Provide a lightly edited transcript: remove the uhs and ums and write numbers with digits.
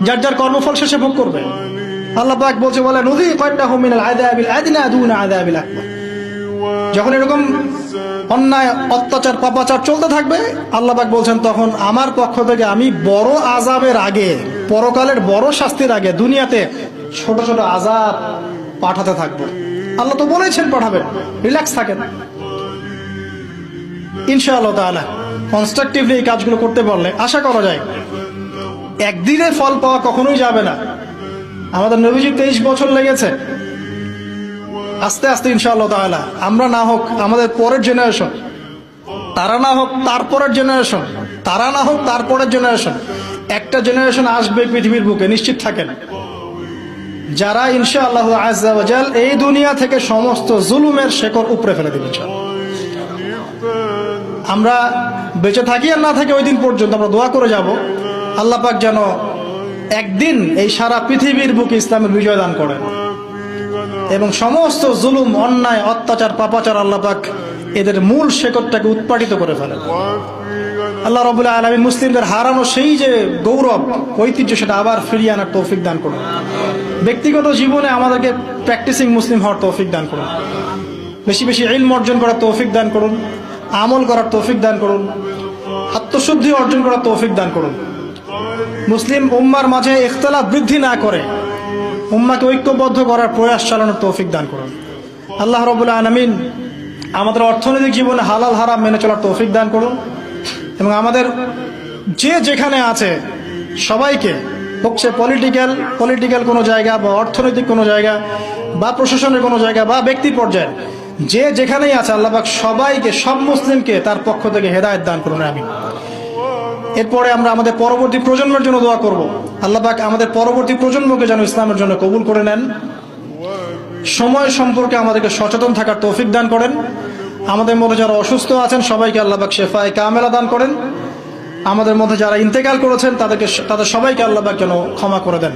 যার যার কর্মফল শেষে ভোগ করবে। আল্লাহ পাক বলছে বলে নুযীকান্নাহুম মিনাল আযাবিল আদনা দুনা আযাবিল আকবার। যখন এরকম অন্যায় অত্যাচার পাপাচার চলতে থাকবে, আল্লাহ পাক বলছেন তখন আমার পক্ষ থেকে আমি বড় আযাবের আগে, পরকালের বড় শাস্তির আগে দুনিয়াতে ছোট ছোট আযাব পাঠাতে থাকবো। আল্লাহ তো বলেছেন পাঠাবেন, রিল্যাক্স থাকেন। ইনশাআল্লাহ তাআলা কনস্ট্রাকটিভলি এই কাজগুলো করতে পারলে আশা করা যায় একদিনের ফল পাওয়া কখনোই যাবে না। আমাদের নবীজি 23 বছর লেগেছে। আস্তে আস্তে ইনশাআল্লাহ তাআলা আমরা না হোক আমাদের পরের জেনারেশন, তারা না হোক তারপরের জেনারেশন, তারা না হোক তারপরের জেনারেশন, একটা জেনারেশন আসবে পৃথিবীর বুকে, নিশ্চিত থাকেন, যারা ইনশাআল্লাহ আযজা ওয়া জাল এই দুনিয়া থেকে সমস্ত জুলুমের শেকড় উপড়ে ফেলে দিবে। আমরা বেঁচে থাকি আর না থাকি ওই দিন পর্যন্ত আমরা দোয়া করে যাব আল্লাহ পাক যেন একদিন এই সারা পৃথিবীর বুকে ইসলামের বিজয় দান করেন এবং সমস্ত জুলুম অন্যায় অত্যাচার পাপাচার আল্লাহ পাক এদের মূল শেকড়টাকে উৎপাটিত করে ফেলেন। আল্লাহ রাব্বুল আলামিন মুসলিমদের হারানো সেই যে গৌরব ঐতিহ্য সেটা আবার ফিরিয়ে আনার তৌফিক দান করুন। ব্যক্তিগত জীবনে আমাদেরকে প্র্যাকটিসিং মুসলিম হওয়ার তৌফিক দান করুন। বেশি বেশি ইলম অর্জন করার তৌফিক দান করুন, আমল করার তৌফিক দান করুন, আত্মশুদ্ধি অর্জন করার তৌফিক দান করুন। মুসলিম উম্মার মাঝে ইখতিলাফ বৃদ্ধি না করে উম্মাকে ঐক্যবদ্ধ করার প্রয়াস চালানোর তৌফিক দান করুন। আল্লাহ রাব্বুল আলামিন আমাদের অর্থনৈতিক জীবনে হালাল হারাম মেনে চলার তৌফিক দান করুন এবং আমাদের যে যেখানে আছে সবাইকে, হোক সে পলিটিক্যাল কোনো জায়গা বা অর্থনৈতিক কোনো জায়গা বা প্রশাসনের কোনো জায়গা বা ব্যক্তি পর্যায়ে যে যেখানেই আছে আল্লাহ পাক সবাইকে, সব মুসলিমকে তার পক্ষ থেকে হেদায়েত দান করুন, আমিন। এরপরে আমরা আমাদের পরবর্তী প্রজন্মের জন্য দোয়া করব। আল্লাহ পাক আমাদের পরবর্তী প্রজন্মকে যেন ইসলামের জন্য কবুল করে নেন। সময় সম্পর্কে আমাদেরকে সচেতন থাকার তৌফিক দান করেন। আমাদের মধ্যে যারা অসুস্থ আছেন সবাইকে আল্লাহ পাক শেফায়ে কামেলা দান করেন। আমাদের মধ্যে যারা ইন্তেকাল করেছেন তাদের সবাইকে আল্লাহ পাক যেন ক্ষমা করে দেন।